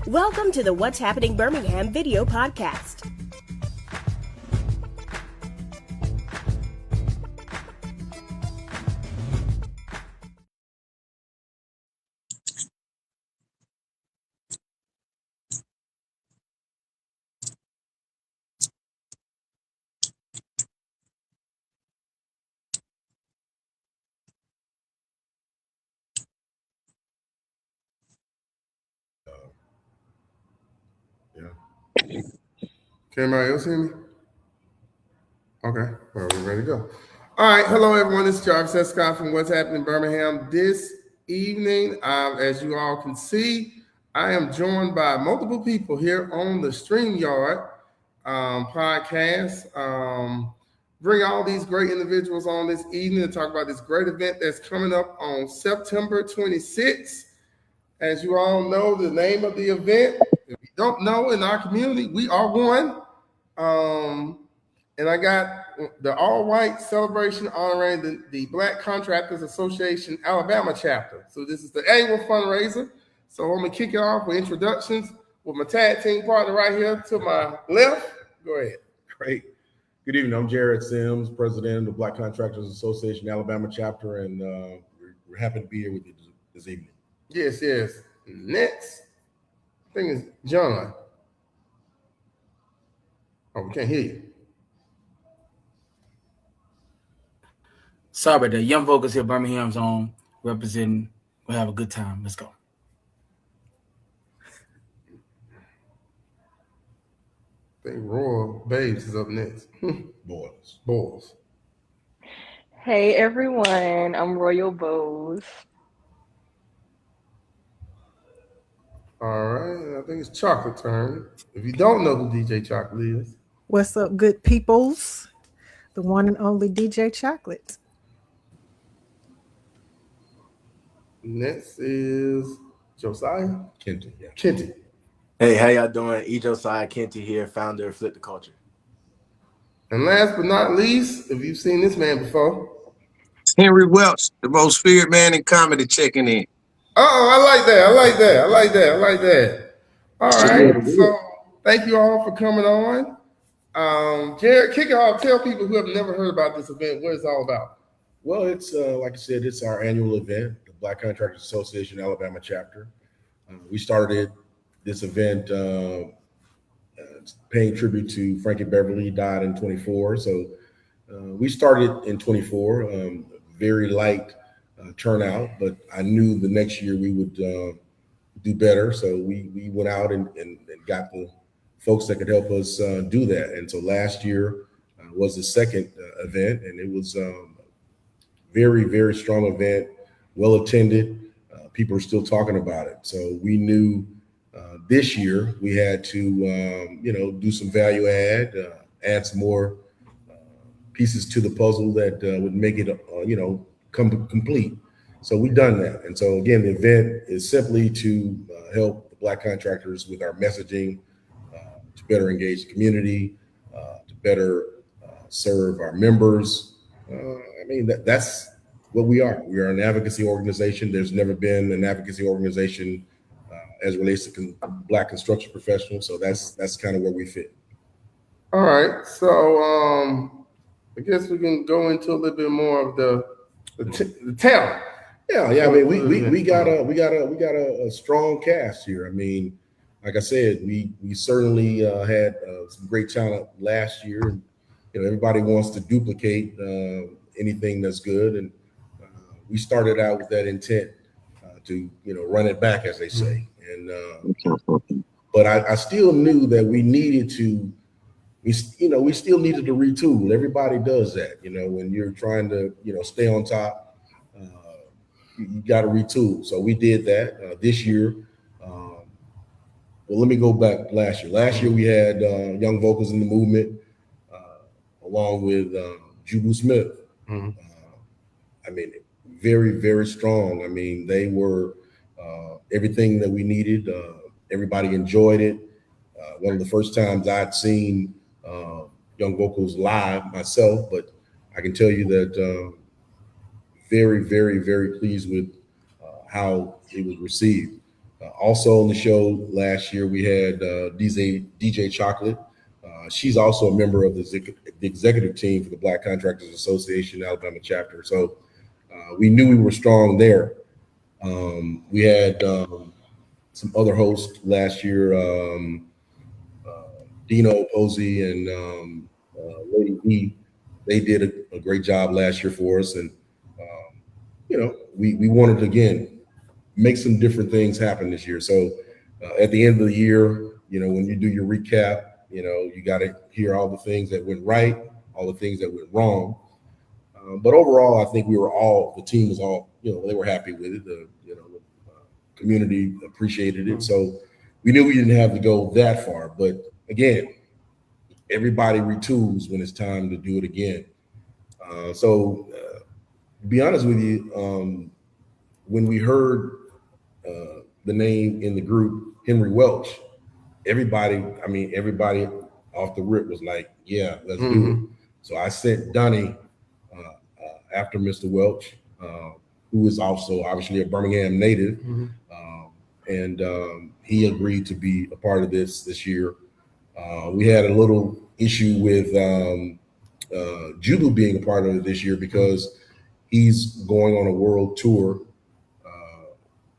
Welcome to the What's Happening Birmingham video podcast. Can anybody else hear me? Okay, well, we're ready to go. All right, hello everyone. This is Jarvis S. Scott from What's Happening Birmingham. This evening, as you all can see, I am joined by multiple people here on the StreamYard podcast. Bring all these great individuals on this evening to talk about this great event that's coming up on September 26th. As you all know, the name of the event, if you don't know, in our community, we are one. And I got the all-white celebration honoring the Black Contractors Association Alabama chapter. So this is the annual fundraiser. So I'm gonna kick it off with introductions with my tag team partner right here to my left. Go ahead. Great. Good evening. I'm Jared Sims, president of the Black Contractors Association Alabama chapter, and we're happy to be here with you this evening. Yes. Next thing is John. Oh, we can't hear you. Sorry about that. Young Vocals here, Birmingham's own, representing. We'll have a good time. Let's go. I think Royal Babes is up next. Boys. Hey everyone, I'm Royal Bose. All right, I think it's Chocolate turn. If you don't know who DJ Chocolate is. What's up, good peoples? The one and only DJ Chocolate. Next is Josiah Kenty. Kenty. Hey, how y'all doing? Josiah Kenty here, founder of Flip the Culture. And last but not least, if you've seen this man before, Henry Welch, the most feared man in comedy, checking in. I like that. All right, so thank you all for coming on. Jared, kick it off. Tell people who have never heard about this event what it's all about. Well, it's like I said, it's our annual event, the Black Contractors Association Alabama chapter. We started this event paying tribute to Frankie Beverly. He died in 24. So we started in 24, very light turnout, but I knew the next year we would do better. So we went out and got the folks that could help us do that. And so last year was the second event, and it was very, very strong event, well attended. People are still talking about it. So we knew this year we had to, do some value add some more pieces to the puzzle that would make it, come complete. So we've done that. And so again, the event is simply to help the Black contractors with our messaging, to better engage the community, to better serve our members. That's what we are. We are an advocacy organization. There's never been an advocacy organization as it relates to Black construction professionals. So that's kind of where we fit. All right. So I guess we can go into a little bit more of the talent. Yeah. I mean, we got a strong cast here. I mean, like I said, we certainly had some great talent last year, and everybody wants to duplicate anything that's good, and we started out with that intent to run it back, as they say. And but I still knew that we needed to. We still needed to retool. Everybody does that, when you're trying to, stay on top, you got to retool. So we did that this year. Well, let me go back last year. Last year we had Young Vocals in the Movement, along with Jubu Smith. Mm-hmm. Very, very strong. I mean, they were everything that we needed. Everybody enjoyed it. One of the first times I'd seen Young Vocals live myself, but I can tell you that very, very, very pleased with how it was received. Also on the show last year, we had DJ Chocolate. She's also a member of the executive team for the Black Contractors Association Alabama chapter. So we knew we were strong there. We had some other hosts last year, Dino Posey and Lady E. They did a great job last year for us. And, we wanted to, again, make some different things happen this year. So at the end of the year, when you do your recap, you got to hear all the things that went right, all the things that went wrong. But overall, I think the team was all, they were happy with it. The community appreciated it. So we knew we didn't have to go that far. But again, everybody retools when it's time to do it again. To be honest with you, when we heard the name in the group, Henry Welch, everybody off the rip was like, yeah, let's do it. So I sent Donnie after Mr. Welch, who is also obviously a Birmingham native, and he agreed to be a part of this year. We had a little issue with Jubu being a part of it this year because he's going on a world tour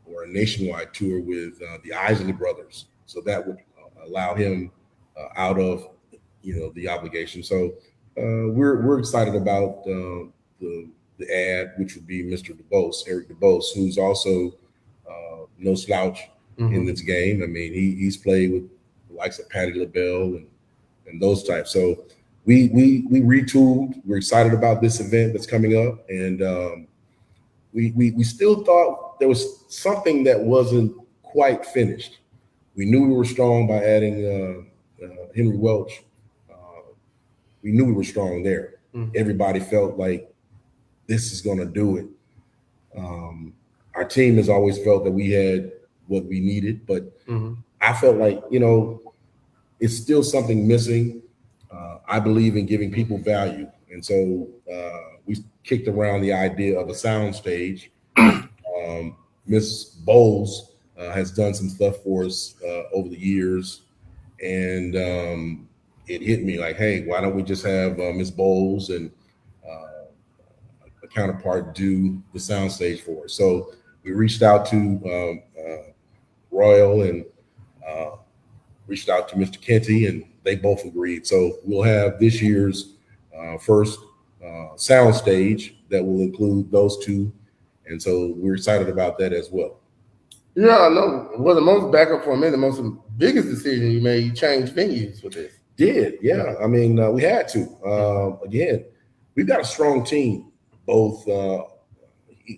or a nationwide tour with the Isley brothers. So that would allow him out of the obligation. So we're excited about the ad, which would be Mr. DeBose, Eric DeBose, who's also no slouch in this game. I mean, he's played with the likes of Patti LaBelle and those types. So we retooled. We're excited about this event that's coming up, and we still thought there was something that wasn't quite finished. We knew we were strong by adding Henry Welch. We knew we were strong there. Everybody felt like this is going to do it. Our team has always felt that we had what we needed, but I felt like, it's still something missing. I believe in giving people value. And so we kicked around the idea of a sound stage. Miss Bowles has done some stuff for us over the years. And it hit me like, hey, why don't we just have Miss Bowles and a counterpart do the sound stage for us? So we reached out to Royal and reached out to Mr. Kenty, and they both agreed. So we'll have this year's first sound stage that will include those two. And so we're excited about that as well. Yeah, I know. Well, the most backup for me, the biggest decision you made, you changed venues with this. Yeah. I mean, we had to. Again, we've got a strong team, both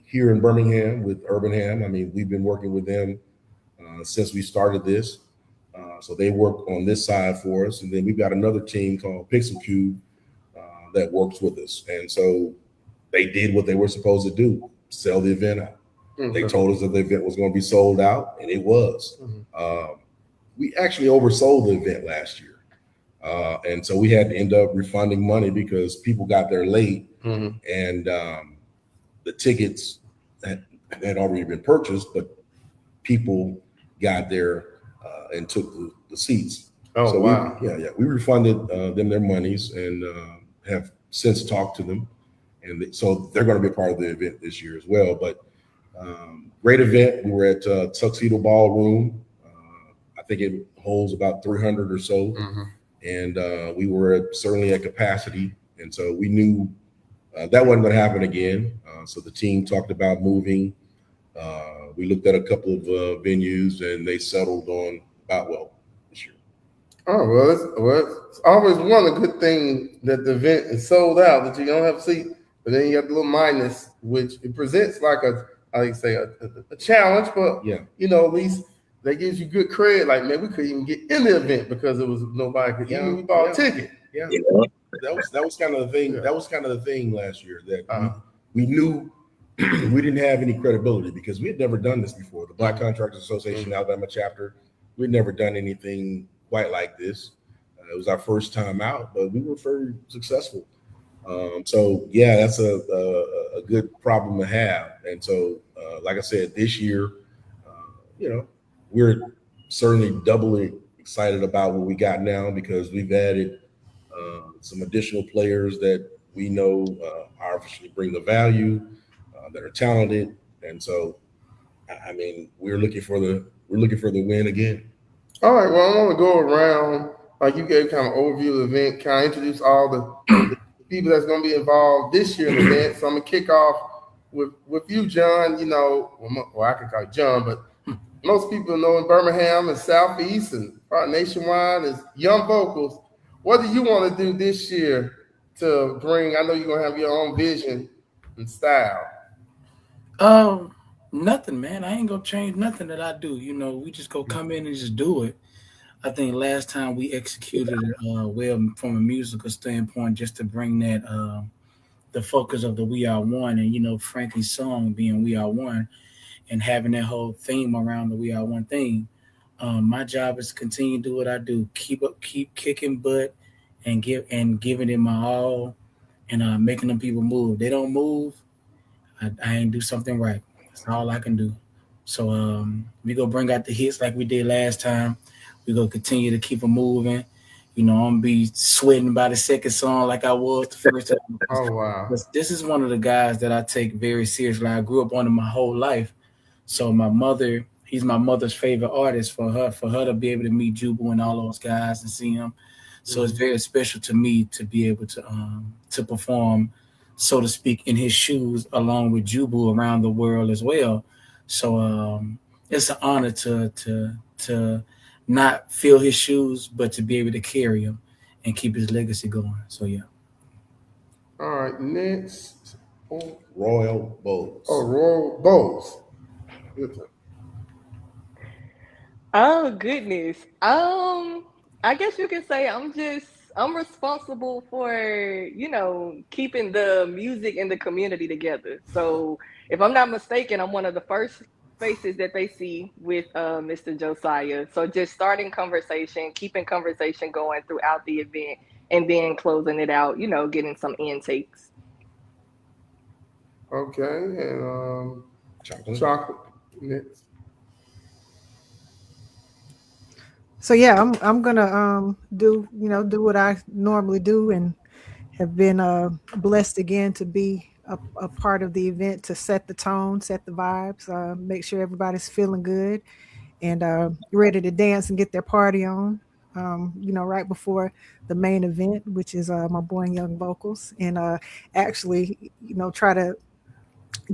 here in Birmingham with Urban Ham. I mean, we've been working with them since we started this. So they work on this side for us. And then we've got another team called Pixel Cube that works with us. And so they did what they were supposed to do, sell the event out. They told us that the event was going to be sold out, and it was. We actually oversold the event last year. And so we had to end up refunding money because people got there late, and the tickets had already been purchased, but people got there and took the seats. Oh, so wow. We refunded them their monies and have since talked to them. And so they're going to be a part of the event this year as well. But great event. We were at Tuxedo Ballroom. I think it holds about 300 or so. And we were certainly at capacity. And so we knew that wasn't going to happen again. So the team talked about moving. We looked at a couple of venues, and they settled on Boutwell this year. Oh, well, it's always one a good thing that the event is sold out, that you don't have a seat, but then you have the little minus, which it presents like a challenge, but at least that gives you good credit. Like, man, we couldn't even get in the event because it was nobody could even we bought a ticket. Yeah. That was kind of the thing. That was kind of the thing last year that we knew we didn't have any credibility because we had never done this before. The Black Contractors Association Alabama chapter, we'd never done anything quite like this. It was our first time out, but we were very successful. So that's a good problem to have. And so, like I said, this year, we're certainly doubly excited about what we got now because we've added some additional players that we know obviously bring the value, that are talented, and so I mean we're looking for the win again. All right, well, I want to go around, like you gave kind of overview of the event, kind of introduce all the people that's going to be involved this year in the event. So I'm going to kick off with you, John. You know, well, I can call you John, but most people know in Birmingham and Southeast and probably nationwide is Young Vocals. What do you want to do this year to bring? I know you're going to have your own vision and style. Nothing, man. I ain't gonna change nothing that I do. You know, we just go come in and just do it. I think last time we executed it well from a musical standpoint, just to bring that the focus of the We Are One, and Frankie's song being We Are One, and having that whole theme around the We Are One thing. My job is to continue to do what I do, keep kicking butt, and giving it my all, and making them people move. They don't move, I ain't do something right. That's all I can do. So we go bring out the hits like we did last time. We go continue to keep them moving. I'm gonna be sweating by the second song like I was the first time. Oh, wow. This is one of the guys that I take very seriously. I grew up on him my whole life. So he's my mother's favorite artist. For her to be able to meet Jubu and all those guys and see him. So it's very special to me to be able to perform, so to speak, in his shoes along with Jubu around the world as well. So it's an honor to not fill his shoes, but to be able to carry him and keep his legacy going. So yeah. All right, next. Royal Bowes. Oh, Royal Bowes. Oh goodness. I guess you can say I'm responsible for, keeping the music and the community together. So if I'm not mistaken, I'm one of the first faces that they see with Mr. Josiah. So just starting conversation, keeping conversation going throughout the event, and then closing it out, getting some intakes. Okay, and chocolate next. So yeah, I'm gonna do what I normally do, and have been blessed again to be a part of the event, to set the tone, set the vibes, make sure everybody's feeling good and ready to dance and get their party on. Right before the main event, which is my boy Young Vocals, and actually, try to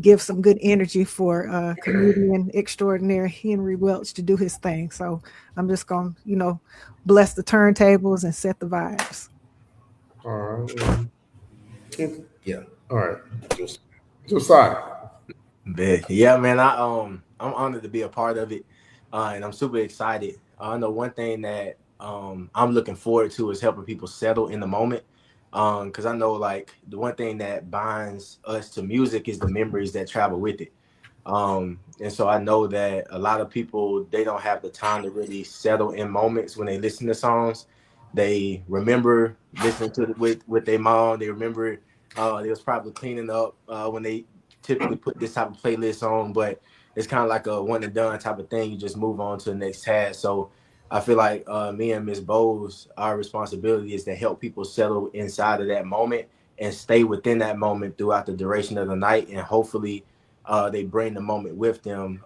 give some good energy for comedian extraordinaire Henry Welch to do his thing. So I'm just gonna, bless the turntables and set the vibes. All right. Yeah. All right. Josiah. Yeah, man. I'm honored to be a part of it, and I'm super excited. I know one thing that I'm looking forward to is helping people settle in the moment. Because I know, like, the one thing that binds us to music is the memories that travel with it. And so I know that a lot of people, they don't have the time to really settle in moments when they listen to songs. They remember listening to it with their mom. They remember they was probably cleaning up when they typically put this type of playlist on, but it's kind of like a one and done type of thing. You just move on to the next task. So I feel like me and Ms. Bowes, our responsibility is to help people settle inside of that moment and stay within that moment throughout the duration of the night. And hopefully they bring the moment with them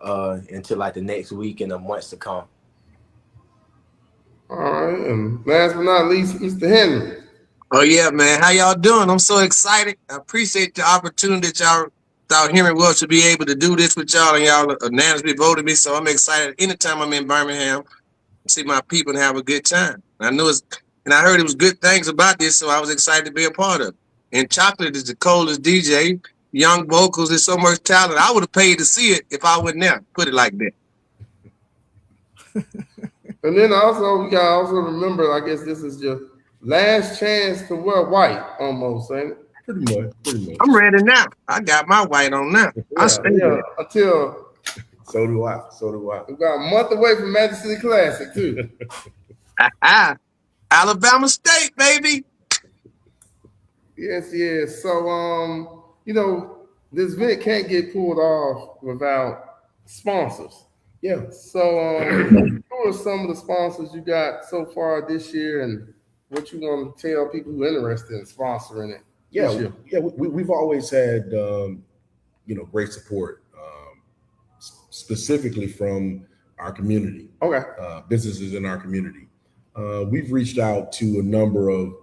into like the next week and the months to come. All right. And last but not least, Mr. Henry. Oh yeah, man. How y'all doing? I'm so excited. I appreciate the opportunity that y'all thought Henry Welch to be able to do this with y'all, and y'all unanimously voted me. So I'm excited anytime I'm in Birmingham, see my people and have a good time. I heard it was good things about this, so I was excited to be a part of it. And Chocolate is the coldest DJ. Young Vocals, there's so much talent. I would have paid to see it if I wasn't there. Put it like that. And then also, you gotta also remember, I guess this is your last chance to wear white, almost, ain't it? Pretty much. I'm ready now. I got my white on now. Yeah, until So do I. we got a month away from Magic City Classic too. Alabama State, baby. Yes. So this event can't get pulled off without sponsors. Yeah. So, who are some of the sponsors you got so far this year, and what you want to tell people who are interested in sponsoring it this year? Yeah. We've always had great support, specifically from our community. Okay. Businesses in our community. We've reached out to a number of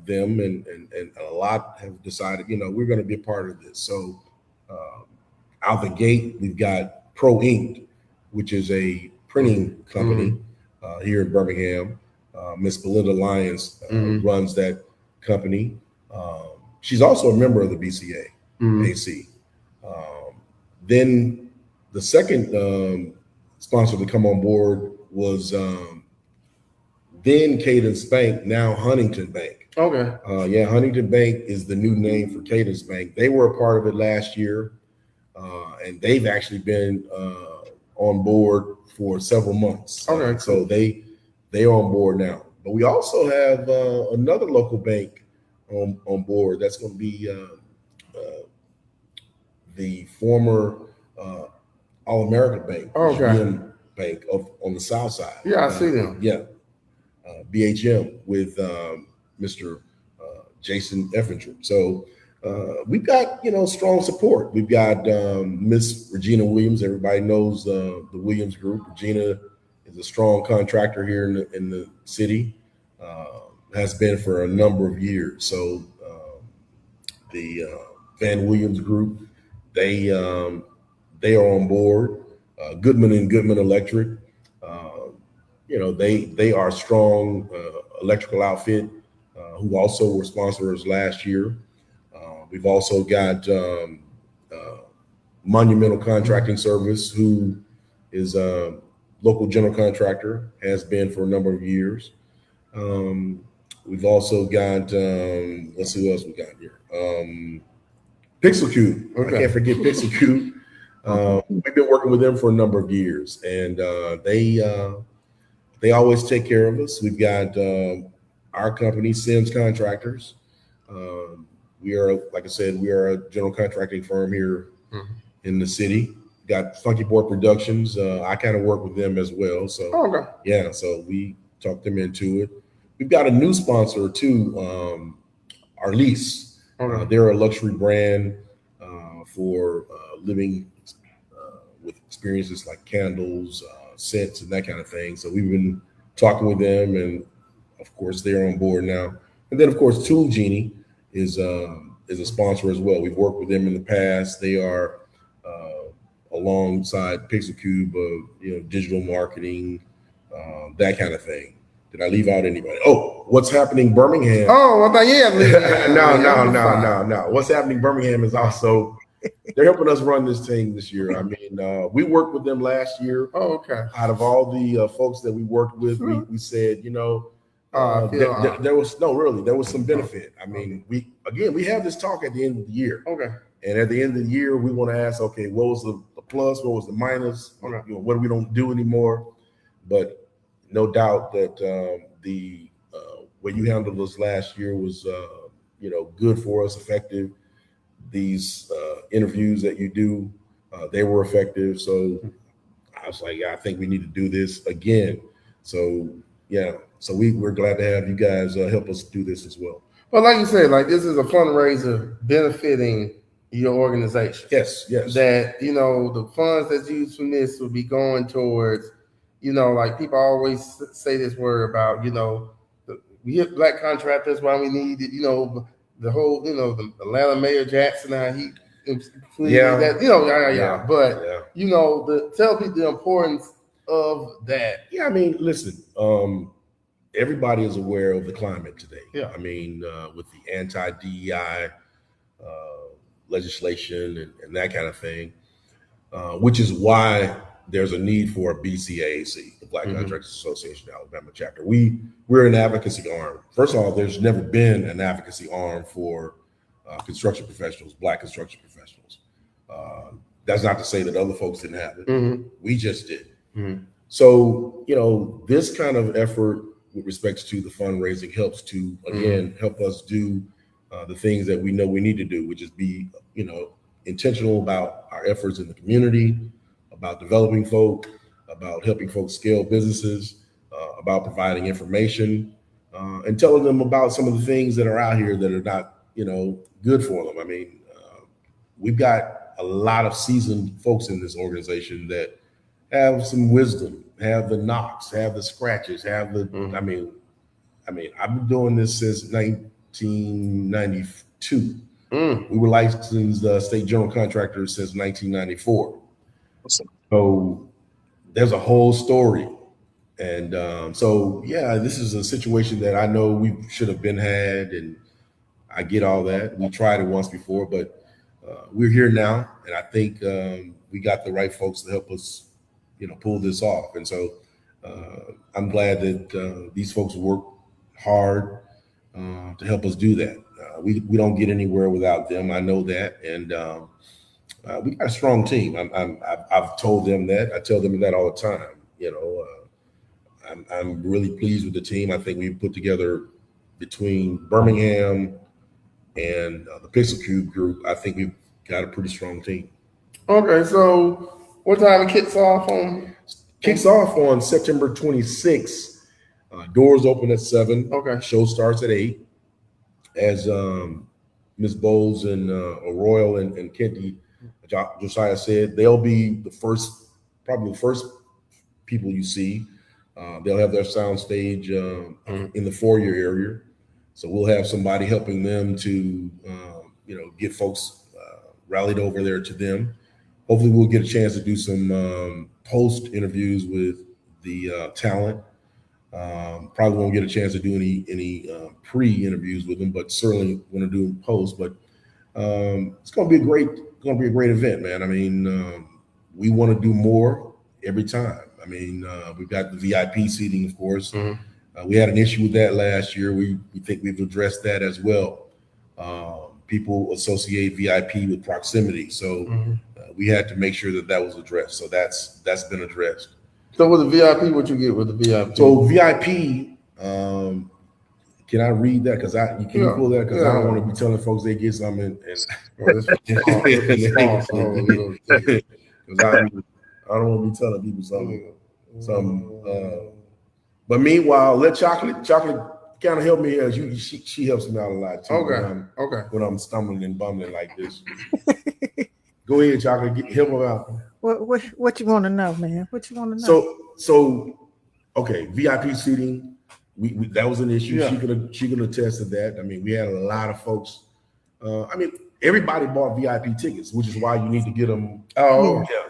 them, and a lot have decided, we're going to be a part of this. So out the gate, we've got Pro Ink, which is a printing company here in Birmingham. Miss Belinda Lyons runs that company. She's also a member of the BCA AC. Then the second sponsor to come on board was then Cadence Bank, now Huntington Bank. Okay. Huntington Bank is the new name for Cadence Bank. They were a part of it last year, and they've actually been on board for several months. Okay, So they are on board now. But we also have another local bank on board. That's going to be the former All-American Bank, BHM Bank on the south side. Yeah, I see them. BHM with Mr. Jason Effinger. So we've got strong support. We've got Miss Regina Williams. Everybody knows the Williams Group. Regina is a strong contractor here in the city. Has been for a number of years. So the Van Williams Group, they are on board. Goodman and Goodman Electric. They are a strong electrical outfit who also were sponsors last year. We've also got Monumental Contracting Service, who is a local general contractor, has been for a number of years. We've also got, let's see what else we got here. Pixel Cube. Okay. I can't forget Pixel Cube. We've been working with them for a number of years, and they always take care of us. We've got our company, Sims Contractors. We are, like I said, we are a general contracting firm here in the city. Got Funky Boy Productions. I kind of work with them as well. So so we talked them into it. We've got a new sponsor too, Arlease. They're a luxury brand for living with experiences like candles, scents, and that kind of thing. So we've been talking with them, and of course they're on board now. And then of course Tool Genie is a sponsor as well. We've worked with them in the past. They are alongside Pixel Cube of digital marketing, that kind of thing. Did I leave out anybody? Oh, What's Happening Birmingham. Oh, I thought No. What's Happening Birmingham is also, they're helping us run this thing this year. I mean, we worked with them last year. Oh, okay. Out of all the folks that we worked with, we said, there was some benefit. I mean, we have this talk at the end of the year. Okay. And at the end of the year, we want to ask, okay, what was the plus? What was the minus? What we don't do anymore? But no doubt that the way you handled us last year was, good for us, effective. These interviews that you do, they were effective. So I was like, I think we need to do this again. So so we're glad to have you guys help us do this as well. Well, like you said, this is a fundraiser benefiting your organization. Yes. That, the funds that's used from this will be going towards, people always say this word about, we hit black contractors while we need it, the whole, the Atlanta Mayor Jackson, how he that, But, tell people the importance of that. Yeah, I mean, listen, everybody is aware of the climate today. Yeah. I mean, with the anti-DEI legislation and that kind of thing, which is why there's a need for a BCAAC, the Black Contractors Association Alabama chapter. We're an advocacy arm. First of all, there's never been an advocacy arm for construction professionals, Black construction professionals. That's not to say that other folks didn't have it. We just did. So, this kind of effort with respects to the fundraising helps to, again, help us do the things that we know we need to do, which is be, intentional about our efforts in the community, about developing folk, about helping folks scale businesses, about providing information, and telling them about some of the things that are out here that are not, good for them. I mean, we've got a lot of seasoned folks in this organization that have some wisdom, have the knocks, have the scratches, have the. I mean, I've been doing this since 1992. We were licensed state general contractors since 1994. Awesome. So there's a whole story. And this is a situation that I know we should have been had, and I get all that. We tried it once before, but we're here now, and I think we got the right folks to help us, pull this off. And so I'm glad that these folks work hard to help us do that. We don't get anywhere without them. I know that, and we got a strong team. I've told them that. I tell them that all the time. I'm really pleased with the team. I think we put together between Birmingham and the Pixel Cube group. I think we've got a pretty strong team. Okay, so what time it kicks off on? Kicks off on September 26th. Doors open at 7. Okay. Show starts at 8. As Ms. Bowles and Royal and Kenty, Josiah said, they'll be probably the first people you see. They'll have their sound stage in the foyer area. So we'll have somebody helping them to, get folks rallied over there to them. Hopefully we'll get a chance to do some post interviews with the talent. Probably won't get a chance to do any pre-interviews with them, but certainly want to do post. But it's going to be a great event, man. I mean, we want to do more every time. I mean, we've got the VIP seating, of course. We had an issue with that last year. We think we've addressed that as well. People associate VIP with proximity, so we had to make sure that was addressed. So that's been addressed. So with the VIP, what you get with the VIP? So VIP, can I read that? Because you can pull that, because I don't want to be telling folks they get something because I don't want to be telling people something. But meanwhile, let Chocolate kind of help me as she helps me out a lot too. Okay. When I'm stumbling and bumbling like this. Go ahead, Chocolate. Help them out. What you want to know, man? What you want to know? So, okay, VIP seating. We that was an issue. Yeah. She could attest to that. I mean, we had a lot of folks. Everybody bought VIP tickets, which is why you need to get them. Oh, yeah.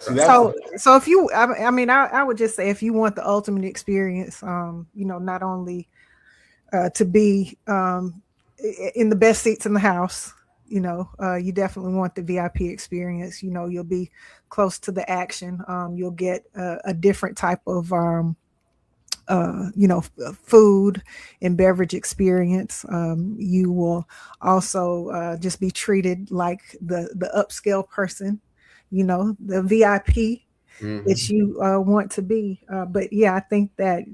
So if you, I would just say, if you want the ultimate experience, not only to be in the best seats in the house, you definitely want the VIP experience. You'll be close to the action. You'll get a different type of food and beverage experience. You will also just be treated like the upscale person, the VIP that you want to be. But yeah, I think that,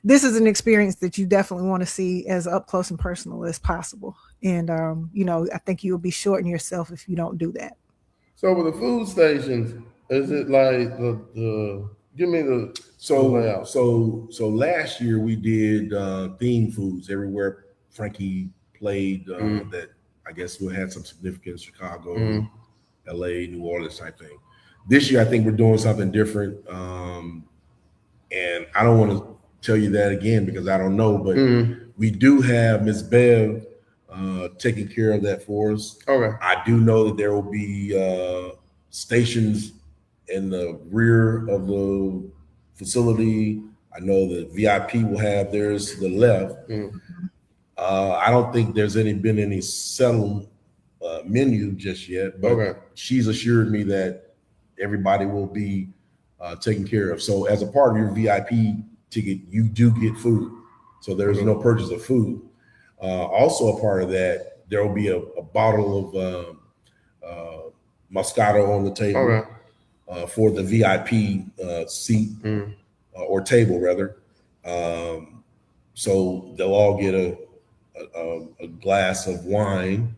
this is an experience that you definitely want to see as up close and personal as possible. And, I think you'll be shorting yourself if you don't do that. So with the food stations, is it like the give me the layout? So last year we did theme foods everywhere Frankie played that I guess we had some significance, Chicago, LA, New Orleans type thing. This year I think we're doing something different. And I don't want to tell you that again because I don't know, but we do have Ms. Bev taking care of that for us. Okay. I do know that there will be stations in the rear of the facility. I know the VIP will have theirs to the left. I don't think there's been any settled menu just yet, but she's assured me that everybody will be taken care of. So as a part of your VIP ticket, you do get food. So there's no purchase of food. Also a part of that, there will be a bottle of Moscato on the table for the VIP seat or table rather. So they'll all get a glass of wine.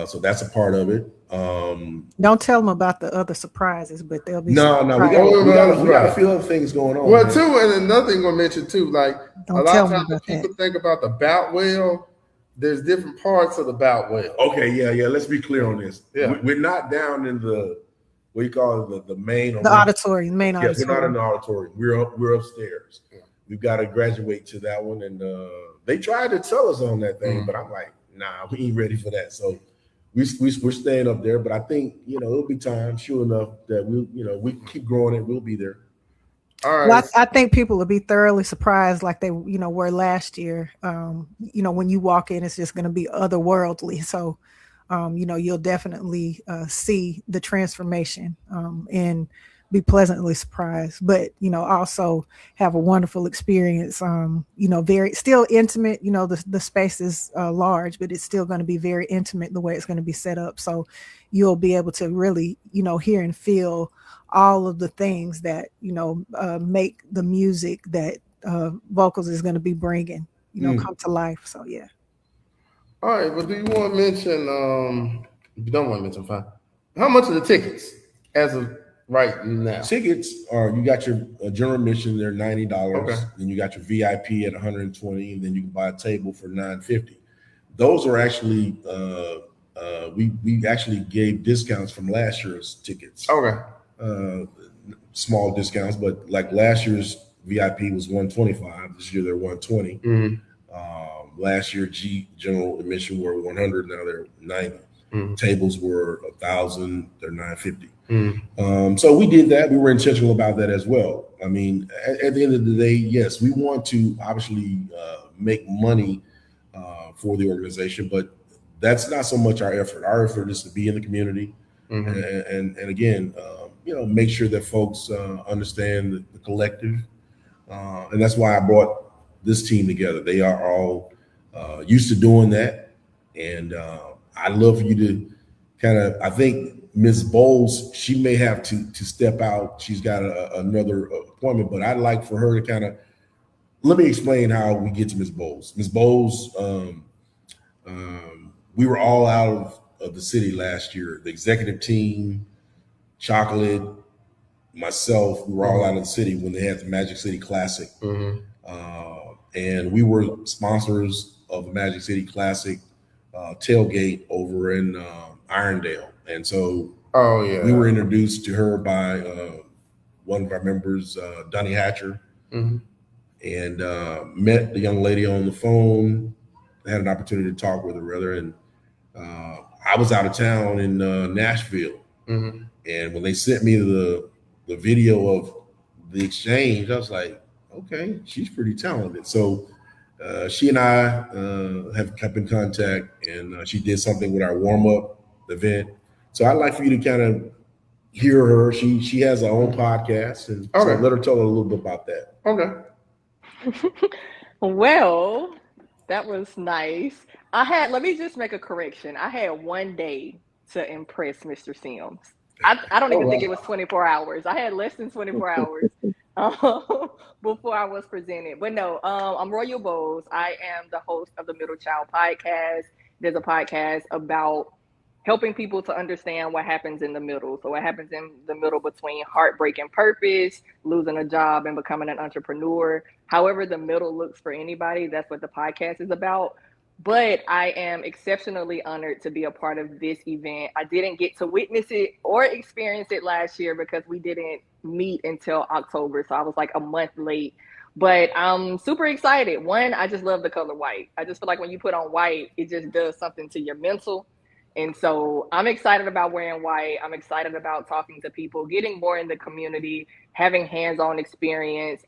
So that's a part of it. Don't tell them about the other surprises, but they'll be No, we got a few other things going on. Well, too, and another thing we'll mention too, like Don't a lot tell of me times when about people that. think about the bout well, there's different parts of the bout well. Okay, yeah. Let's be clear on this. Yeah. We're not down in the what you call it, the main The auditorium, main Yeah, auditorium. we're not in the auditorium. We're upstairs. We've got to graduate to that one, and they tried to tell us on that thing, but I'm like, nah, we ain't ready for that. So we're staying up there, but I think it'll be time, sure enough, that we can keep growing it. We'll be there. All right. Well, I think people will be thoroughly surprised, like they were last year. When you walk in, it's just going to be otherworldly. So, you'll definitely see the transformation and be pleasantly surprised. But also have a wonderful experience. Very still intimate. The space is large, but it's still going to be very intimate the way it's going to be set up. So you'll be able to really hear and feel all of the things that make the music that Vocals is going to be bringing come to life. So yeah. All right, but do you want to mention? If you don't want to mention, fine. How much are the tickets as of right now? Tickets are, you got your general admission, they're $90. Okay. Then you got your VIP at $120, and then you can buy a table for $9.50. Those are actually we actually gave discounts from last year's tickets. Okay. Small discounts, but like last year's VIP was $125. This year they're $120. Mm-hmm. Last year general admission were $100. Now they're $90. Mm-hmm. Tables were $1,000. They're $950. Mm-hmm. So we did that. We were intentional about that as well. I mean, at the end of the day, yes, we want to obviously make money for the organization, but that's not so much our effort. Our effort is to be in the community, and again, make sure that folks understand the collective, and that's why I brought this team together. They are all used to doing that, and I'd love for you to kind of. I think Ms. Bowles, she may have to step out. She's got another appointment, but I'd like for her to kind of. Let me explain how we get to Ms. Bowles. Ms. Bowles, we were all out of the city last year. The executive team, Chocolate, myself, we were all out of the city when they had the Magic City Classic. And we were sponsors of the Magic City Classic tailgate over in Irondale. And so we were introduced to her by one of our members, Donnie Hatcher, and met the young lady on the phone, had an opportunity to talk with her rather. And I was out of town in Nashville. And when they sent me the video of the exchange, I was like, okay, she's pretty talented. So she and I have kept in contact, and she did something with our warm-up event. So I'd like for you to kind of hear her. She has her own podcast, and so let her tell her a little bit about that. Okay. Well, that was nice. Let me just make a correction. I had one day to impress Mr. Sims. I don't even think it was 24 hours. I had less than 24 hours before I was presented. But no, I'm Royal Bowles. I am the host of the Middle Child Podcast. There's a podcast about helping people to understand what happens in the middle. So what happens in the middle between heartbreak and purpose, losing a job and becoming an entrepreneur. However the middle looks for anybody, that's what the podcast is about. But I am exceptionally honored to be a part of this event. I didn't get to witness it or experience it last year because we didn't meet until October. So I was like a month late. But I'm super excited. One, I just love the color white. I just feel like when you put on white, it just does something to your mental. And so I'm excited about wearing white. I'm excited about talking to people, getting more in the community, having hands-on experience.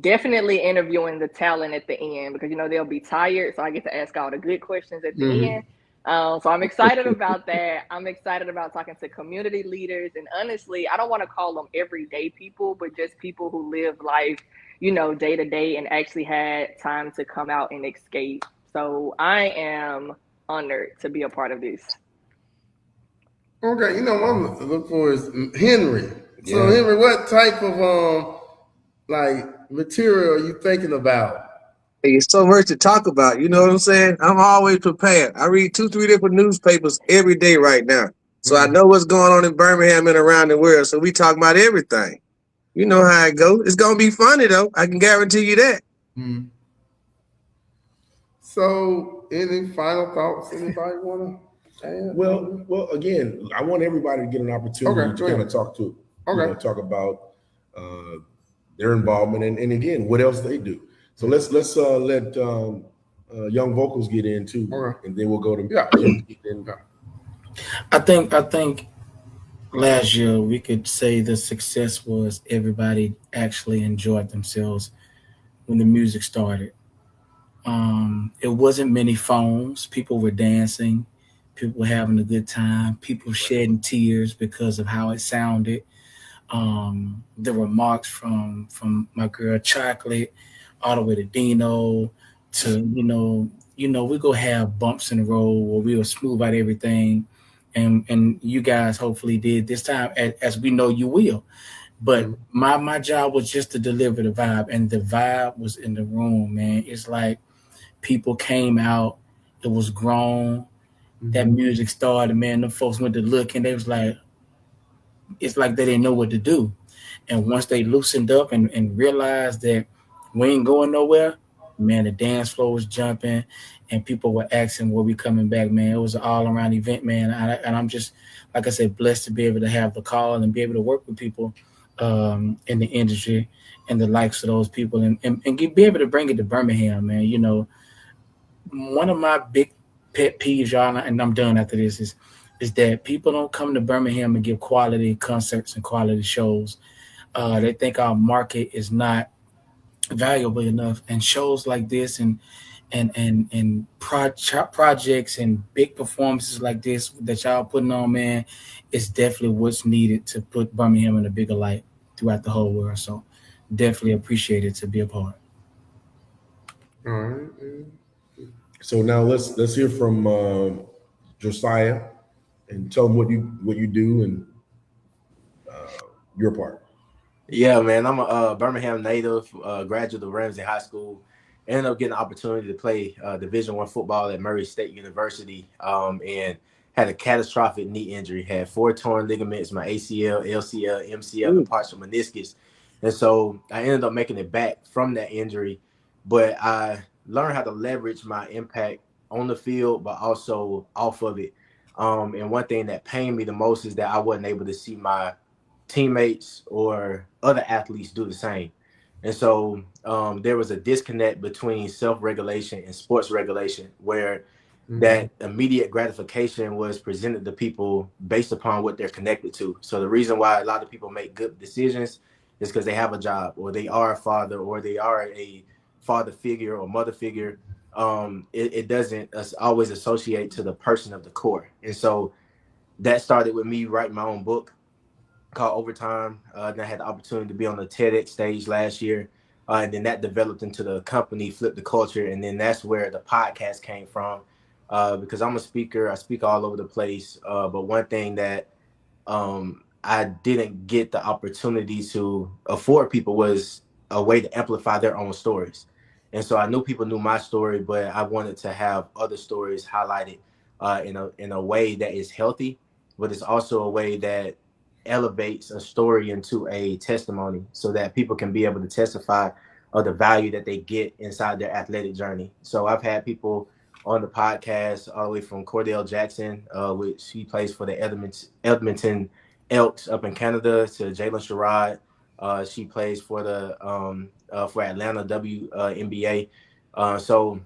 Definitely interviewing the talent at the end because, they'll be tired. So I get to ask all the good questions at the end. So I'm excited about that. I'm excited about talking to community leaders. And honestly, I don't want to call them everyday people, but just people who live life, day to day and actually had time to come out and escape. So I am honored to be a part of this. Okay, what I'm looking for is Henry. So Henry, what type of material are you thinking about It's so much to talk about. You know what I'm saying? I'm always prepared. I read 2, 3 different newspapers every day right now. So I know what's going on in Birmingham and around the world. So we talk about everything. You know how it goes. It's gonna be funny though. I can guarantee you that. So, any final thoughts? Anybody want to add? Well, again, I want everybody to get an opportunity to kind of talk about their involvement and again what else they do. So let's let Young Vocals get in too, and then we'll go to Jim. I think last year we could say the success was everybody actually enjoyed themselves when the music started. It wasn't many phones. People were dancing. People were having a good time. People shedding tears because of how it sounded. The remarks from my girl Chocolate, all the way to Dino, to we go have bumps in the road where we will smooth out everything, and you guys hopefully did this time as we know you will. But my job was just to deliver the vibe, and the vibe was in the room, man. It's like people came out, it was grown. That music started, man. The folks went to look and they was like, it's like they didn't know what to do. And once they loosened up and realized that we ain't going nowhere, man, the dance floor was jumping and people were asking, were we coming back, man? It was an all around event, man. And I'm just, like I said, blessed to be able to have the call and be able to work with people in the industry and the likes of those people and be able to bring it to Birmingham, man. You know, one of my big pet peeves, y'all, and I'm done after this, is that people don't come to Birmingham and give quality concerts and quality shows. They think our market is not valuable enough, and shows like this and projects and big performances like this that y'all putting on, man, is definitely what's needed to put Birmingham in a bigger light throughout the whole world. So definitely appreciate it to be a part. All right. So now let's hear from Josiah and tell them what you do and your part. Yeah, man, I'm a Birmingham native, graduate of Ramsey High School. Ended up getting the opportunity to play Division I football at Murray State University, and had a catastrophic knee injury. Had 4 torn ligaments, my ACL, LCL, MCL, and partial meniscus. And so I ended up making it back from that injury, but I learned how to leverage my impact on the field, but also off of it. And one thing that pained me the most is that I wasn't able to see my teammates or other athletes do the same. And so there was a disconnect between self-regulation and sports regulation, where that immediate gratification was presented to people based upon what they're connected to. So the reason why a lot of people make good decisions is because they have a job, or they are a father, or they are a father figure or mother figure. It doesn't always associate to the person of the core. And so that started with me writing my own book called Overtime. And I had the opportunity to be on the TEDx stage last year. And then that developed into the company, Flip the Culture. And then that's where the podcast came from. Because I'm a speaker, I speak all over the place. But one thing that I didn't get the opportunity to afford people was a way to amplify their own stories. And so I knew people knew my story, but I wanted to have other stories highlighted in a way that is healthy, but it's also a way that elevates a story into a testimony, so that people can be able to testify of the value that they get inside their athletic journey. So I've had people on the podcast all the way from Cordell Jackson, which he plays for the Edmonton Elks up in Canada, to Jalen Sherrod. She plays for the for Atlanta WNBA. So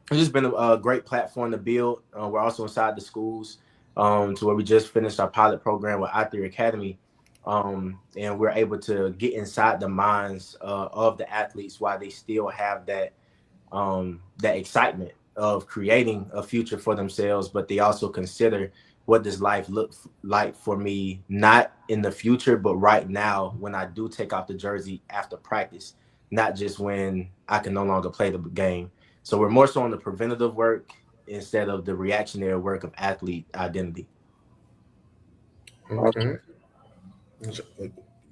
it's just been a great platform to build. We're also inside the schools, to where we just finished our pilot program with I3 Academy. And we're able to get inside the minds of the athletes while they still have that excitement of creating a future for themselves, but they also consider, what does life look like for me, not in the future, but right now when I do take off the jersey after practice, not just when I can no longer play the game. So we're more so on the preventative work instead of the reactionary work of athlete identity. Okay.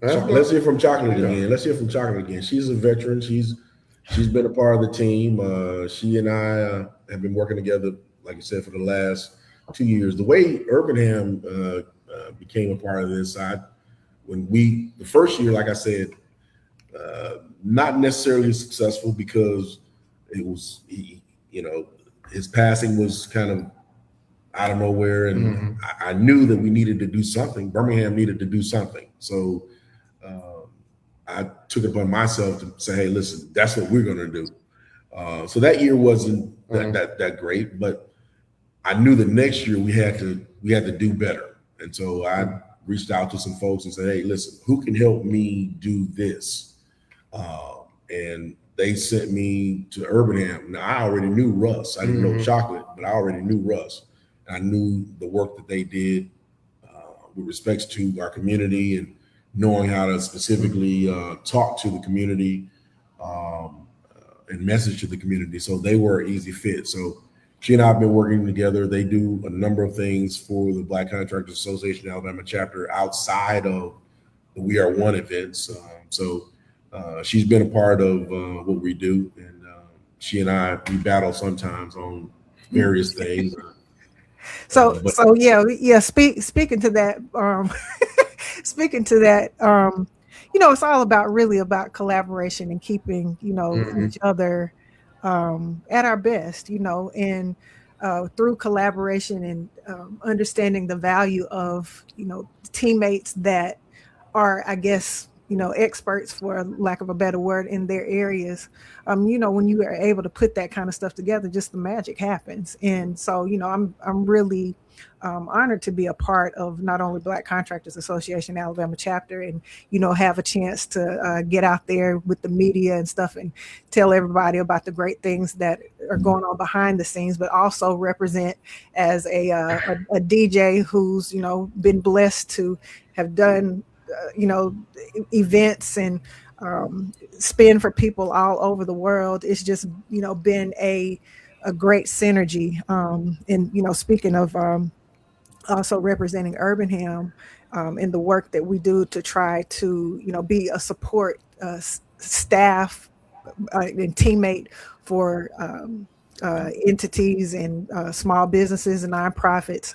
Let's hear from Chocolate again. She's a veteran. She's she's been a part of the team. She and I have been working together, like I said, for the last 2 years. The way Birmingham became a part of this, the first year, like I said, not necessarily successful because it was, his passing was kind of out of nowhere, and I knew that we needed to do something. Birmingham needed to do something, so I took it upon myself to say, "Hey, listen, that's what we're going to do." So that year wasn't that great, but I knew the next year we had to do better, and so I reached out to some folks and said, "Hey, listen, who can help me do this?" And they sent me to Birmingham. Now I already knew Russ. I didn't know Chocolate, but I already knew Russ. I knew the work that they did with respects to our community and knowing how to specifically talk to the community and message to the community. So they were an easy fit. So she and I have been working together. They do a number of things for the Black Contractors Association Alabama chapter outside of the We Are One events. She's been a part of what we do. And she and I, we battle sometimes on various things. Speaking to that, it's all about collaboration and keeping, each other at our best, and through collaboration and understanding the value of, teammates that are, I guess, experts, for lack of a better word, in their areas. When you are able to put that kind of stuff together, just the magic happens. And so, I'm really honored to be a part of not only Black Contractors Association Alabama chapter and, have a chance to get out there with the media and stuff and tell everybody about the great things that are going on behind the scenes, but also represent as a DJ who's, been blessed to have done events and spin for people all over the world. It's just, been a great synergy. And, speaking of also representing Birmingham in the work that we do to try to, be a support staff and teammate for entities and small businesses and nonprofits.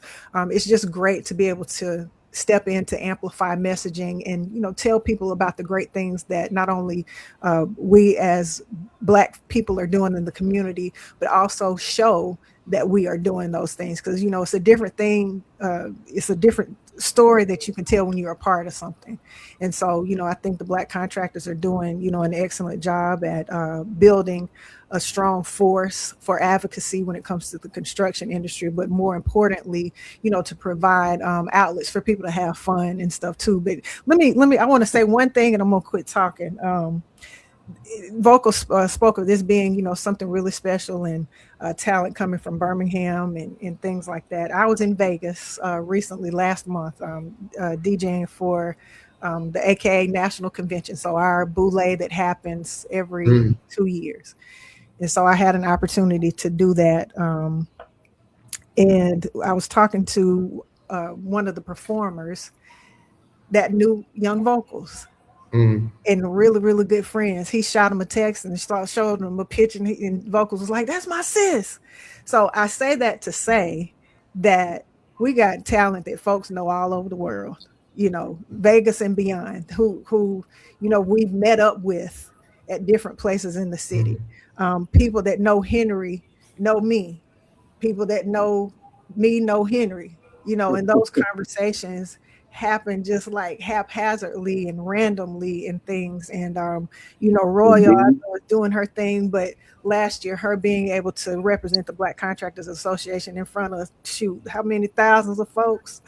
It's just great to be able to step in to amplify messaging and, tell people about the great things that not only we as Black people are doing in the community, but also show that we are doing those things. Because, it's a different thing. It's a different story that you can tell when you're a part of something. And so, I think the Black contractors are doing, an excellent job at building a strong force for advocacy when it comes to the construction industry, but more importantly, to provide outlets for people to have fun and stuff too. But I want to say one thing and I'm gonna quit talking. Vocal spoke of this being, something really special and talent coming from Birmingham and things like that. I was in Vegas recently last month DJing for the AKA National Convention. So our boule that happens every 2 years. And so I had an opportunity to do that. And I was talking to one of the performers that knew Young Vocals. And really, really good friends. He shot him a text and showed him a picture, and Vocals was like, "That's my sis." So I say that to say that we got talent that folks know all over the world, Vegas and beyond, who we've met up with at different places in the city. People that know Henry know me. People that know me know Henry, and those conversations happen just like haphazardly and randomly and things. And, Royal was doing her thing, but last year, her being able to represent the Black Contractors Association in front of, how many thousands of folks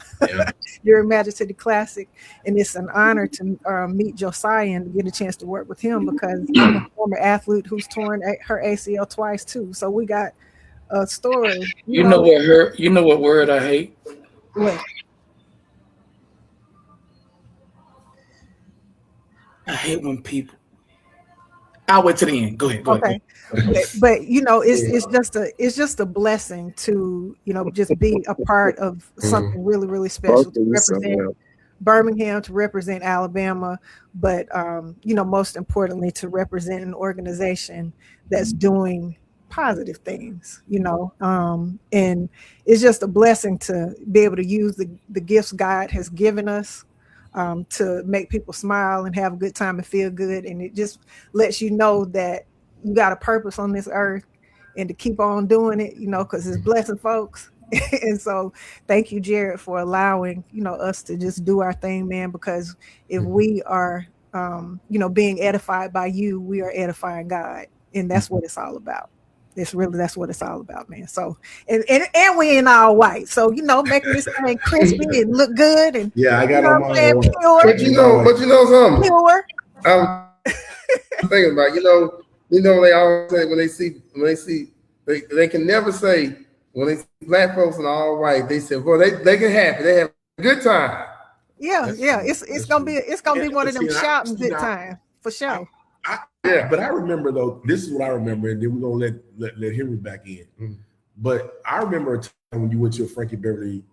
during Magic City Classic. And it's an honor to meet Josiah and get a chance to work with him because I'm a former athlete who's torn her ACL twice too. So we got a story. You know what word I hate? What? I hate when people. I'll wait to the end. Go ahead. Okay. But it's just a blessing to just be a part of something really, really special to represent Birmingham, to represent Alabama, but most importantly, to represent an organization that's doing positive things, and it's just a blessing to be able to use the gifts God has given us to make people smile and have a good time and feel good. And it just lets you know that you got a purpose on this earth and to keep on doing it, because it's blessing folks. And so thank you, Jared, for allowing, us to just do our thing, man, because if we are, being edified by you, we are edifying God. And that's what it's all about. That's what it's all about, man. So, and we in all white. So, making this thing crispy and look good. And yeah, I got on my pure. But you know something. Pure. I'm thinking about, they always say when they see, they can never say, when they see black folks in all white, they say, well, they get happy. They have a good time. Yeah, it's gonna be one of them shouting good time for sure. But I remember though, this is what I remember, and then we're gonna let Henry back in. Mm-hmm. But I remember a time when you went to a Frankie Beverly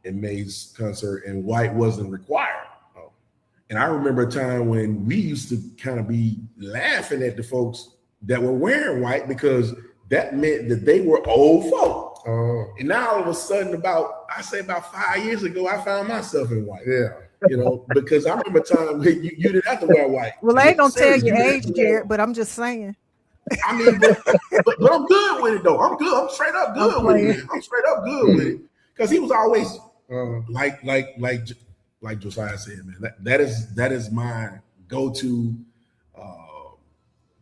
and Mays concert and white wasn't required. Oh. And I remember a time when we used to kind of be laughing at the folks that were wearing white because that meant that they were old folk. Oh. And now all of a sudden, about 5 years ago, I found myself in white. Yeah. Because I remember a time when you didn't have to wear white. Well, I ain't gonna tell your age, Jared, but I'm just saying. I mean, but I'm good with it though. I'm good. I'm straight up good with it. I'm straight up good with it. Because he was always like Josiah said, man. That is my go-to.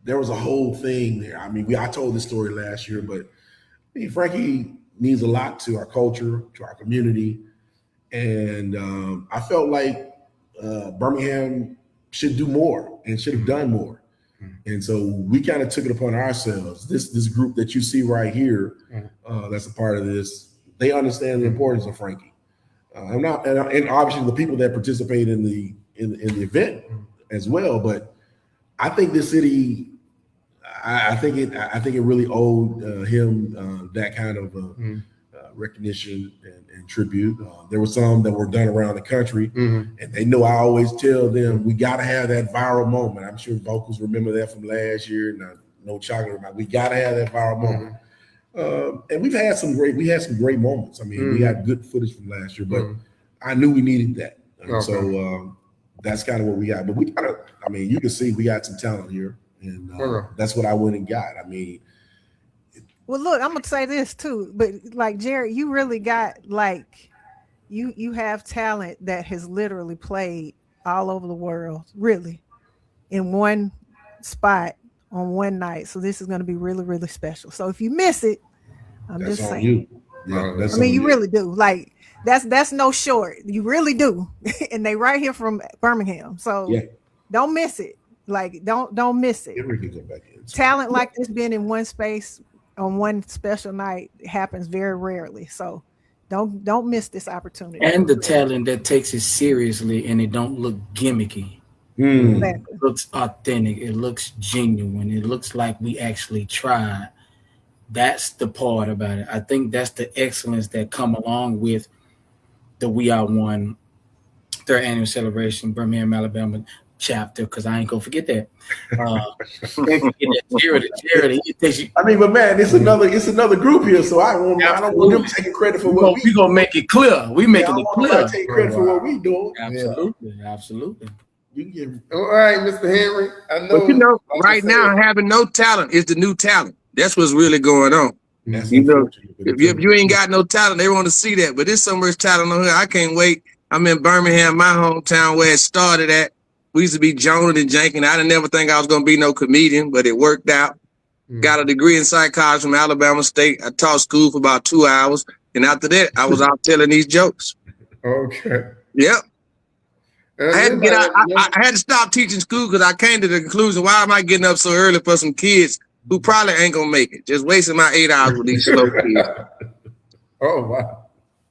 There was a whole thing there. I mean, I told this story last year, but Frankie means a lot to our culture, to our community. And I felt like Birmingham should do more and should have done more. And so we kind of took it upon ourselves. This group that you see right here, that's a part of this, they understand the importance of Frankie. And obviously the people that participate in the event as well. But I think this city, I think it really owed him that kind of recognition and tribute. There were some that were done around the country, and they know I always tell them we got to have that viral moment. I'm sure vocals remember that from last year. No chocolate, we got to have that viral moment. And we had some great moments. I mean, we got good footage from last year, but I knew we needed that. So that's kind of what we got. But we got to. I mean, you can see we got some talent here, and that's what I went and got. I mean. Well, look, I'm gonna say this too, but like Jared, you really got you have talent that has literally played all over the world, really, in one spot on one night. So this is gonna be really, really special. So if you miss it, I'm just saying. You. Yeah, I mean, you really do. Like that's no short. You really do, and they right here from Birmingham. So don't miss it. Like don't miss it. Talent like this being in one space on one special night happens very rarely, so don't miss this opportunity. And the talent that takes it seriously and it don't look gimmicky. Exactly. It looks authentic. It looks genuine. It looks like we actually tried. That's the part about it. I think that's the excellence that come along with the We Are One third annual celebration, Birmingham, Alabama chapter, because I ain't gonna forget that. Jared, I mean, but man, it's another group here, so I don't want them taking credit for what we gonna make it clear. We making it clear. Take credit for what we doing. Absolutely. You can get all right, Mr. Henry. I know. But right now, having no talent is the new talent. That's what's really going on. If you ain't got no talent, they want to see that. But there's so much talent on here. I can't wait. I'm in Birmingham, my hometown, where it started at. We used to be joning and janking. I didn't never think I was going to be no comedian, but it worked out. Got a degree in psychology from Alabama State. I taught school for about 2 hours. And after that, I was out telling these jokes. Okay. Yep. I had to get out. I had to stop teaching school because I came to the conclusion, why am I getting up so early for some kids who probably ain't going to make it? Just wasting my 8 hours with these slow kids. Oh, wow.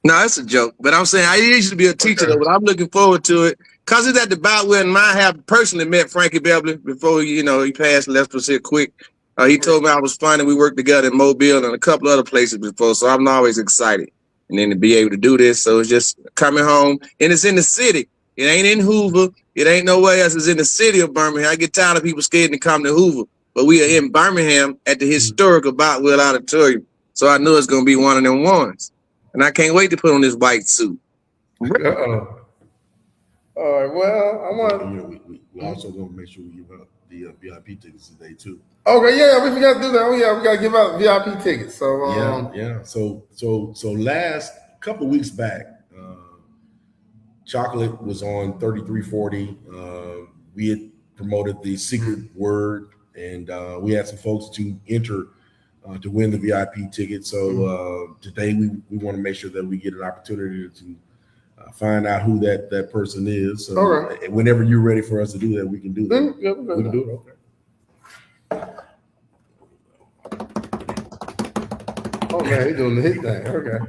No, that's a joke. But I'm saying I used to be a teacher, though, but I'm looking forward to it. Because it's at the bout when I have personally met Frankie Beverly before, he passed, left us here quick. He told me I was funny. We worked together in Mobile and a couple other places before. So I'm always excited. And then to be able to do this. So it's just coming home. And it's in the city. It ain't in Hoover. It ain't nowhere else. It's in the city of Birmingham. I get tired of people scared to come to Hoover. But we are in Birmingham at the historical Boutwell Auditorium. So I know it's going to be one of them ones. And I can't wait to put on this white suit. Uh-oh. All right. Well, I want. You know, we also going to make sure we give out the VIP tickets today too. Okay, yeah, we forgot to do that. Oh yeah, we got to give out VIP tickets. So yeah. So last couple of weeks back, Chocolate was on 3340. We had promoted the secret word, and we had some folks to enter to win the VIP ticket. So today we want to make sure that we get an opportunity to find out who that person is. So whenever you're ready for us to do that, we can do that. Yeah, we can do it. Okay. Oh man, he's doing the hit thing. Okay.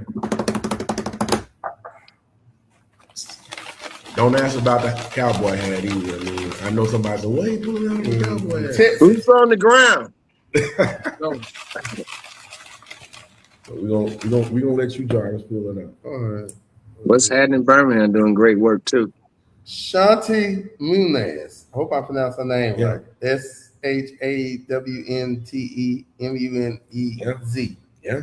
Don't ask about that cowboy hat either. I mean, I know somebody said, "Well, he pulling out the cowboy hat." Who's on the ground? So we're gonna let you, Jarvis, pull it out. All right. What's happening in Birmingham doing great work too. Shanti Munez. I hope I pronounced her name right. SHAWNTEMUNEZ. Yeah.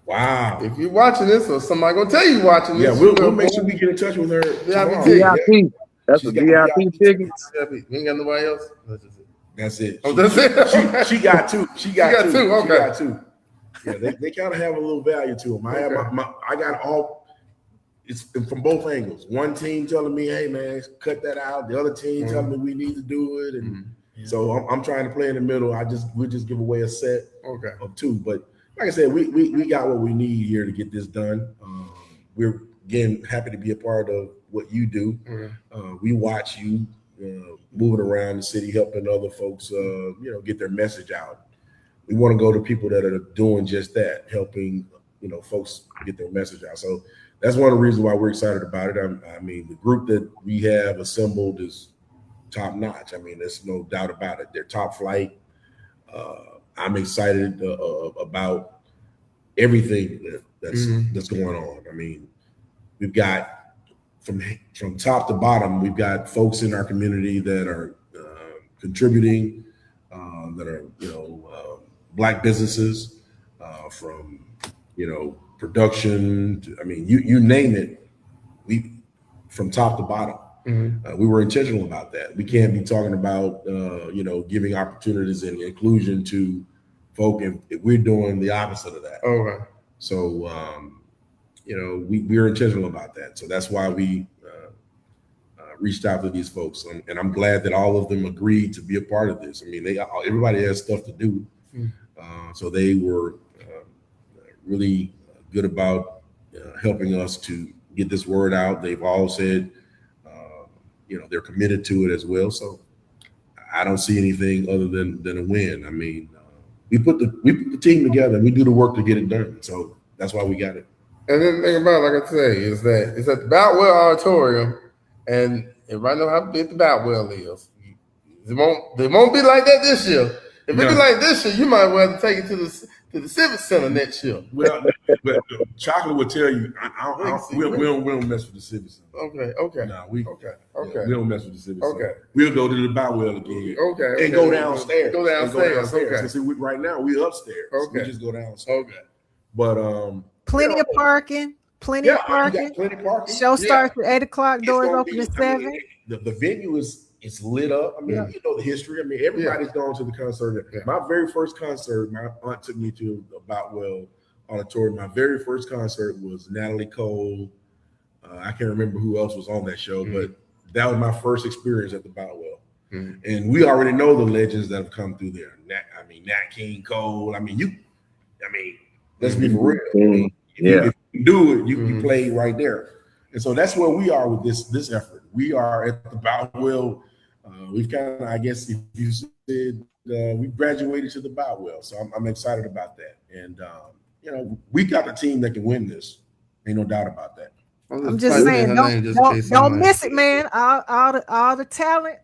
Wow. If you're watching this, or somebody gonna tell you watching this, we'll make sure we get in touch with her. VIP. That's a VIP ticket. You ain't got nobody else. That's it. Oh, that's it. She got two. She got two. Okay. She got two. Yeah, they kind of have a little value to them. I got all. It's from both angles. One team telling me, "Hey man, cut that out." The other team telling me we need to do it, and so I'm trying to play in the middle. We'll just give away a set of two. But like I said, we got what we need here to get this done. We're again happy to be a part of what you do. We watch you moving around the city, helping other folks, get their message out. We want to go to people that are doing just that, helping folks get their message out. So that's one of the reasons why we're excited about it. I mean, the group that we have assembled is top notch. I mean, there's no doubt about it. They're top flight. I'm excited about everything that's going on. I mean, we've got from top to bottom, we've got folks in our community that are contributing, that are Black businesses, from production to, I mean, you name it, we from top to bottom. We were intentional about that. We can't be talking about giving opportunities and inclusion to folk if we're doing the opposite of that. Okay. So we're intentional about that. So that's why we reached out to these folks, and I'm glad that all of them agreed to be a part of this. I mean, everybody has stuff to do, so they were really good about helping us to get this word out. They've all said, they're committed to it as well. So I don't see anything other than a win. I mean, we put the team together and we do the work to get it done. So that's why we got it. And then the thing about it, like I say, is that it's at the Boutwell Auditorium, and everybody know how big the Boutwell is. It won't be like that this year. If it be like this year, you might well have to take it to the Civic Center next year. Well, but Chocolate will tell you, we don't mess with the Civic Center. Okay. No, we don't mess with the Civic Center. Okay. We'll go to the Boutwell again. Okay. And go downstairs. Okay. So right now we upstairs. Okay. We just go downstairs. Okay. But plenty of parking. Plenty of parking. Plenty of parking. Show starts at 8:00. Doors open at 7. The venue it's lit up. I mean, you know the history. I mean, everybody's gone to the concert. Yeah. My very first concert, my aunt took me to the Boutwell Auditorium. My very first concert was Natalie Cole. I can't remember who else was on that show, but that was my first experience at the Boutwell. And we already know the legends that have come through there. Nat King Cole. Let's be for real. If you do it, you play right there. And so that's where we are with this effort. We are at the Boutwell. We've kind of, I guess, if you said, we graduated to the Boutwell. So I'm excited about that. And, we got a team that can win this. Ain't no doubt about that. I'm just saying, don't miss it, man. All the talent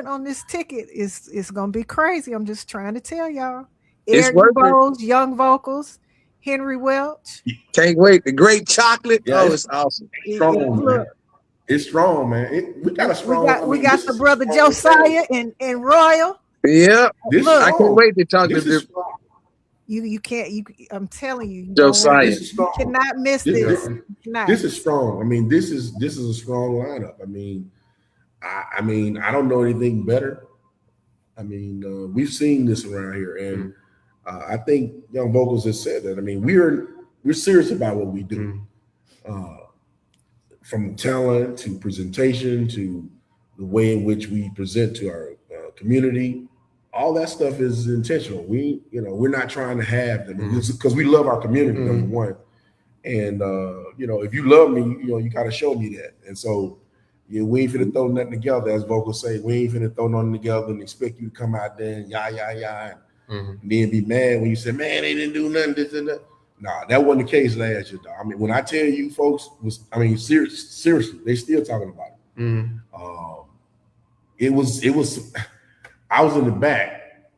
on this ticket is gonna be crazy. I'm just trying to tell y'all. Eric Bowles, Young Vocals, Henry Welch. Can't wait. The Great Chocolate. Yeah, it's awesome. It's strong, man. We got a strong. We got the brother Josiah and Royal. Yeah, Look, I can't wait to talk this to is the strong. you can't. I'm telling you, you Josiah. This is strong. You cannot miss this. You cannot. This is strong. I mean, this is a strong lineup. I mean, I don't know anything better. I mean, we've seen this around here, and I think Young Vocals has said that. I mean, we're serious about what we do, from talent to presentation to the way in which we present to our community. All that stuff is intentional. We're not trying to have them because we love our community, number one. And if you love me, you got to show me that. And so, we ain't finna throw nothing together, as vocals say. We ain't finna throw nothing together and expect you to come out there and and then be mad when you say, man, they didn't do nothing, this and that. Nah, that wasn't the case last year, dog. I mean, when I tell you folks seriously, they still talking about it. It was I was in the back,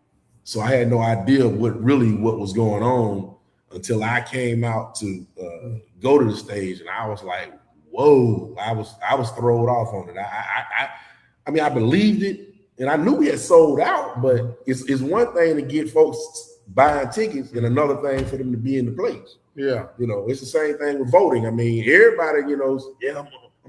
so I had no idea what was going on until I came out to go to the stage, and I was like, whoa, I was thrown off on it. I mean, I believed it, and I knew we had sold out, but it's one thing to get folks buying tickets and another thing for them to be in the place. Yeah. It's the same thing with voting. I mean, everybody, I'm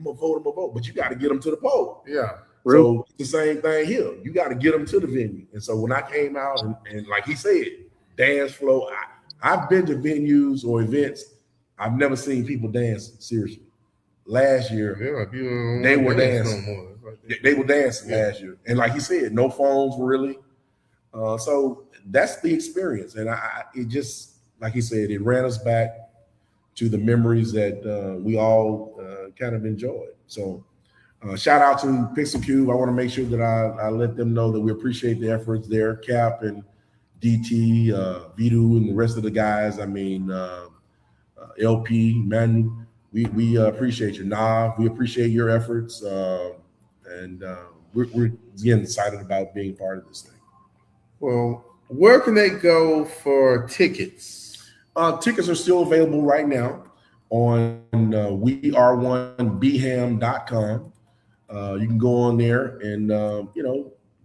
gonna vote, but you got to get them to the poll. Yeah. So it's the same thing here. You got to get them to the venue. And so when I came out and like he said, dance flow, I've been to venues or events. I've never seen people dance seriously. Last year, they were dancing. They were dancing last year. And like he said, no phones really. So that's the experience. And it just, like he said, it ran us back to the memories that we all kind of enjoyed. So shout out to Pixel Cube. I want to make sure that I let them know that we appreciate the efforts there. Cap and DT, Vidu, and the rest of the guys. I mean, LP, Manu, we appreciate you. Nav, we appreciate your efforts. And we're getting excited about being part of this thing. Well, where can they go for tickets? Tickets are still available right now on weare1bham.com. You can go on there and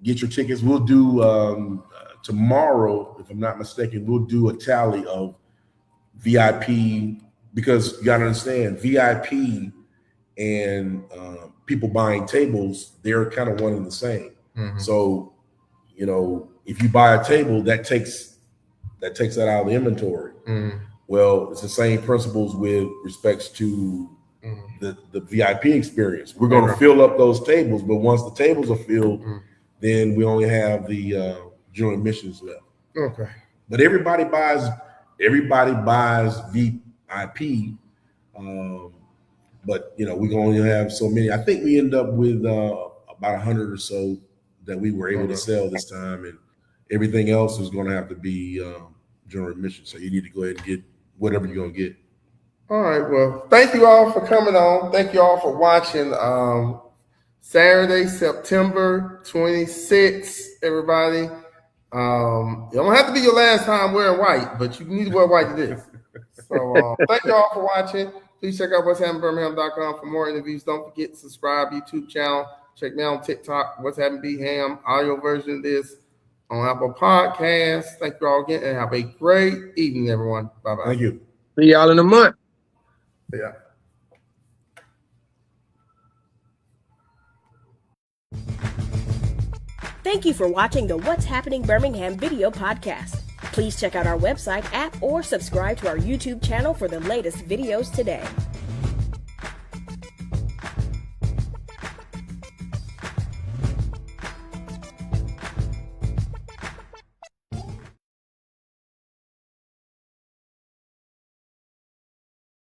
get your tickets. We'll do tomorrow, if I'm not mistaken, we'll do a tally of VIP, because you gotta understand, VIP and people buying tables, they're kind of one and the same. So if you buy a table, that takes that out of the inventory. Well, it's the same principles with respects to the VIP experience. We're going to fill up those tables, but once the tables are filled, then we only have the general admissions left. Okay. But everybody buys VIP. But we're going to have so many. I think we end up with about 100 or so that we were able to sell this time, and everything else is going to have to be general admission. So you need to go ahead and get whatever you're going to get. All right. Well, thank you all for coming on. Thank you all for watching. Saturday, September 26th, everybody. It don't have to be your last time wearing white, but you need to wear white to this. So thank you all for watching. Please check out what's happening Birmingham.com for more interviews. Don't forget to subscribe YouTube channel. Check me out on TikTok, what's happening Bham, audio version of this on Apple Podcasts. Thank you all again, and have a great evening, everyone. Bye-bye. Thank you. See y'all in a month. Yeah. Thank you for watching the What's Happening Birmingham video podcast. Please check out our website, app, or subscribe to our YouTube channel for the latest videos today.